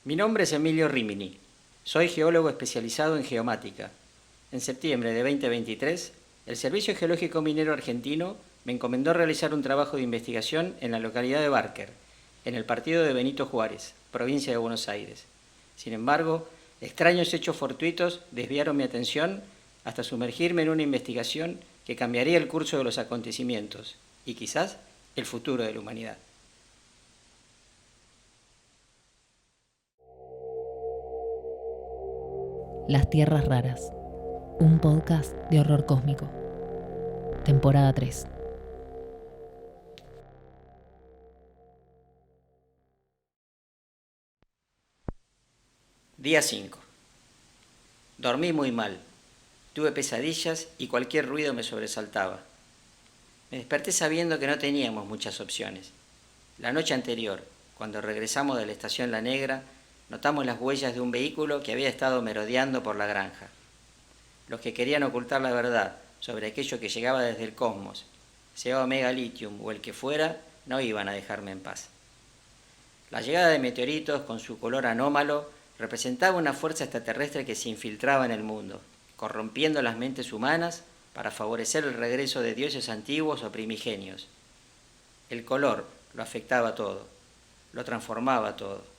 Mi nombre es Emilio Rimini. Soy geólogo especializado en geomática. En septiembre de 2023, el Servicio Geológico Minero Argentino me encomendó realizar un trabajo de investigación en la localidad de Barker, en el partido de Benito Juárez, provincia de Buenos Aires. Sin embargo, extraños hechos fortuitos desviaron mi atención hasta sumergirme en una investigación que cambiaría el curso de los acontecimientos y quizás el futuro de la humanidad. Las Tierras Raras, un podcast de horror cósmico. Temporada 3. Día 5. Dormí muy mal. Tuve pesadillas y cualquier ruido me sobresaltaba. Me desperté sabiendo que no teníamos muchas opciones. La noche anterior, cuando regresamos de la estación La Negra, notamos las huellas de un vehículo que había estado merodeando por la granja. Los que querían ocultar la verdad sobre aquello que llegaba desde el cosmos, sea Omega Lithium o el que fuera, no iban a dejarme en paz. La llegada de meteoritos con su color anómalo representaba una fuerza extraterrestre que se infiltraba en el mundo, corrompiendo las mentes humanas para favorecer el regreso de dioses antiguos o primigenios. El color lo afectaba todo, lo transformaba todo.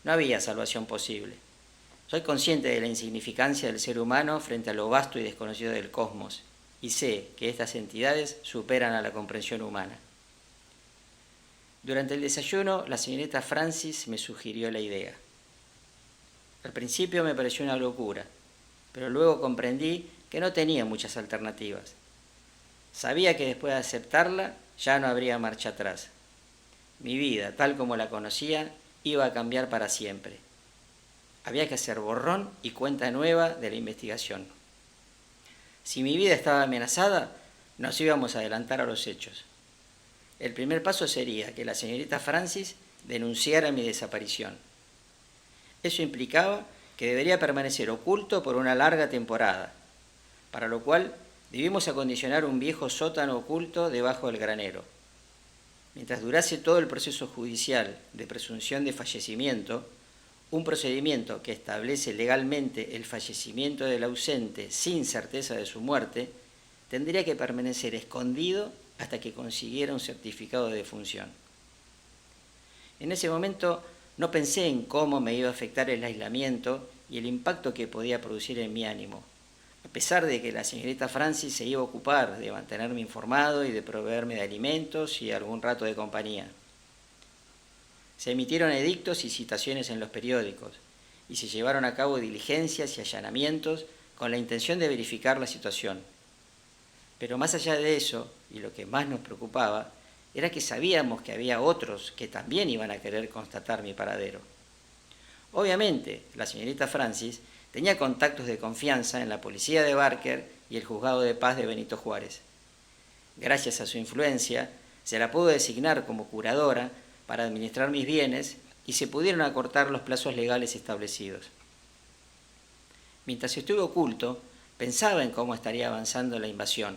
No había salvación posible. Soy consciente de la insignificancia del ser humano frente a lo vasto y desconocido del cosmos, y sé que estas entidades superan a la comprensión humana. Durante el desayuno, la señorita Francis me sugirió la idea. Al principio me pareció una locura, pero luego comprendí que no tenía muchas alternativas. Sabía que después de aceptarla ya no habría marcha atrás. Mi vida, tal como la conocía, iba a cambiar para siempre. Había que hacer borrón y cuenta nueva de la investigación. Si mi vida estaba amenazada, nos íbamos a adelantar a los hechos. El primer paso sería que la señorita Francis denunciara mi desaparición. Eso implicaba que debería permanecer oculto por una larga temporada, para lo cual debimos acondicionar un viejo sótano oculto debajo del granero. Mientras durase todo el proceso judicial de presunción de fallecimiento, un procedimiento que establece legalmente el fallecimiento del ausente sin certeza de su muerte, tendría que permanecer escondido hasta que consiguiera un certificado de defunción. En ese momento no pensé en cómo me iba a afectar el aislamiento y el impacto que podía producir en mi ánimo, a pesar de que la señorita Francis se iba a ocupar de mantenerme informado y de proveerme de alimentos y algún rato de compañía. Se emitieron edictos y citaciones en los periódicos, y se llevaron a cabo diligencias y allanamientos con la intención de verificar la situación. Pero más allá de eso, y lo que más nos preocupaba, era que sabíamos que había otros que también iban a querer constatar mi paradero. Obviamente, la señorita Francis tenía contactos de confianza en la policía de Barker y el juzgado de paz de Benito Juárez. Gracias a su influencia, se la pudo designar como curadora para administrar mis bienes y se pudieron acortar los plazos legales establecidos. Mientras estuve oculto, pensaba en cómo estaría avanzando la invasión.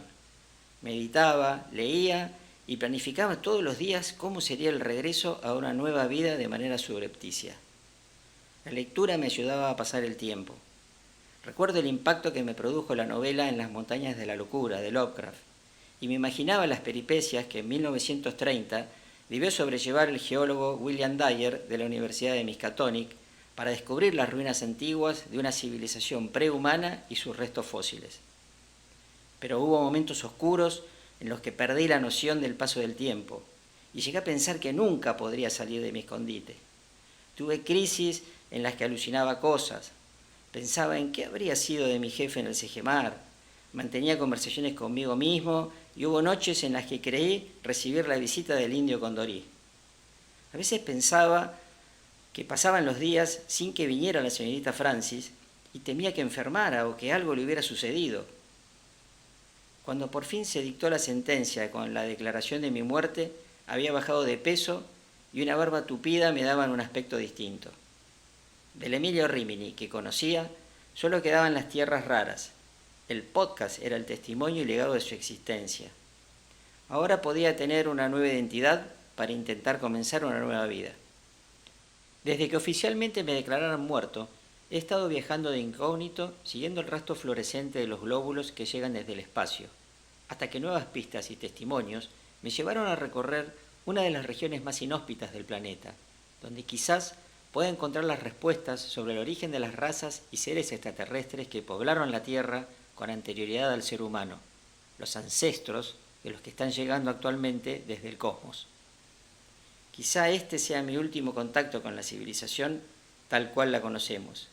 Meditaba, leía y planificaba todos los días cómo sería el regreso a una nueva vida de manera subrepticia. La lectura me ayudaba a pasar el tiempo. Recuerdo el impacto que me produjo la novela En las montañas de la locura, de Lovecraft, y me imaginaba las peripecias que en 1930 debió sobrellevar el geólogo William Dyer de la Universidad de Miskatonic para descubrir las ruinas antiguas de una civilización prehumana y sus restos fósiles. Pero hubo momentos oscuros en los que perdí la noción del paso del tiempo y llegué a pensar que nunca podría salir de mi escondite. Tuve crisis en las que alucinaba cosas, pensaba en qué habría sido de mi jefe en el Sejemar, mantenía conversaciones conmigo mismo y hubo noches en las que creí recibir la visita del indio Condorí. A veces pensaba que pasaban los días sin que viniera la señorita Francis y temía que enfermara o que algo le hubiera sucedido. Cuando por fin se dictó la sentencia con la declaración de mi muerte, había bajado de peso y una barba tupida me daban un aspecto distinto. Del Emilio Rimini que conocía, solo quedaban Las Tierras Raras. El podcast era el testimonio y legado de su existencia. Ahora podía tener una nueva identidad para intentar comenzar una nueva vida. Desde que oficialmente me declararon muerto, he estado viajando de incógnito, siguiendo el rastro fluorescente de los glóbulos que llegan desde el espacio, hasta que nuevas pistas y testimonios me llevaron a recorrer una de las regiones más inhóspitas del planeta, donde quizás pueda encontrar las respuestas sobre el origen de las razas y seres extraterrestres que poblaron la Tierra con anterioridad al ser humano, los ancestros de los que están llegando actualmente desde el cosmos. Quizá este sea mi último contacto con la civilización tal cual la conocemos.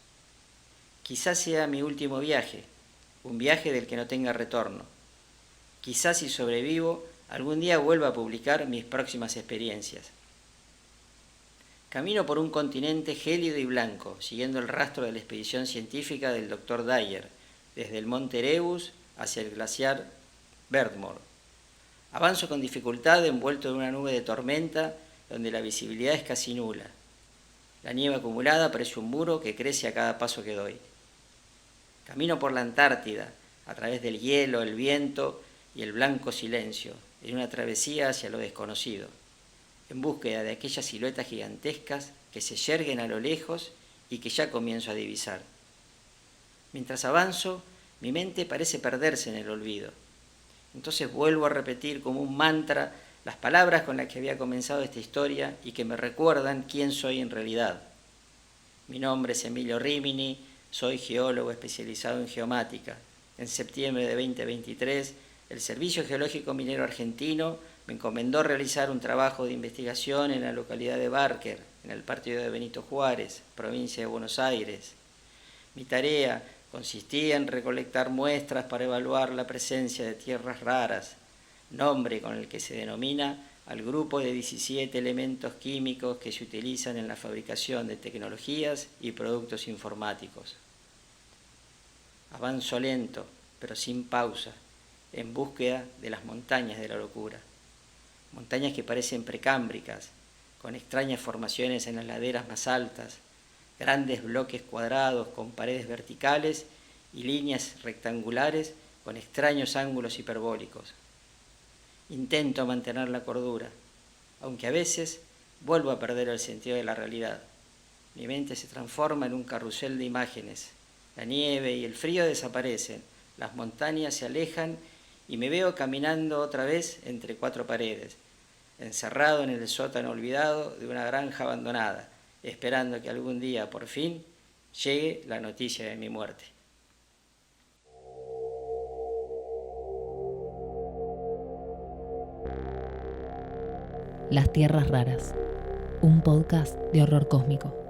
Quizá sea mi último viaje, un viaje del que no tenga retorno. Quizá si sobrevivo, algún día vuelva a publicar mis próximas experiencias. Camino por un continente gélido y blanco, siguiendo el rastro de la expedición científica del Dr. Dyer, desde el monte Erebus hacia el glaciar Bergmore. Avanzo con dificultad envuelto en una nube de tormenta donde la visibilidad es casi nula. La nieve acumulada parece un muro que crece a cada paso que doy. Camino por la Antártida, a través del hielo, el viento y el blanco silencio, en una travesía hacia lo desconocido, en búsqueda de aquellas siluetas gigantescas que se yerguen a lo lejos y que ya comienzo a divisar. Mientras avanzo, mi mente parece perderse en el olvido. Entonces vuelvo a repetir como un mantra las palabras con las que había comenzado esta historia y que me recuerdan quién soy en realidad. Mi nombre es Emilio Rimini, soy geólogo especializado en geomática. En septiembre de 2023, el Servicio Geológico Minero Argentino me encomendó realizar un trabajo de investigación en la localidad de Barker, en el partido de Benito Juárez, provincia de Buenos Aires. Mi tarea consistía en recolectar muestras para evaluar la presencia de tierras raras, nombre con el que se denomina al grupo de 17 elementos químicos que se utilizan en la fabricación de tecnologías y productos informáticos. Avanzo lento, pero sin pausa, en búsqueda de las montañas de la locura. Montañas que parecen precámbricas, con extrañas formaciones en las laderas más altas, grandes bloques cuadrados con paredes verticales y líneas rectangulares con extraños ángulos hiperbólicos. Intento mantener la cordura, aunque a veces vuelvo a perder el sentido de la realidad. Mi mente se transforma en un carrusel de imágenes. La nieve y el frío desaparecen, las montañas se alejan y me veo caminando otra vez entre cuatro paredes, encerrado en el sótano olvidado de una granja abandonada, esperando que algún día, por fin, llegue la noticia de mi muerte. Las Tierras Raras, un podcast de horror cósmico.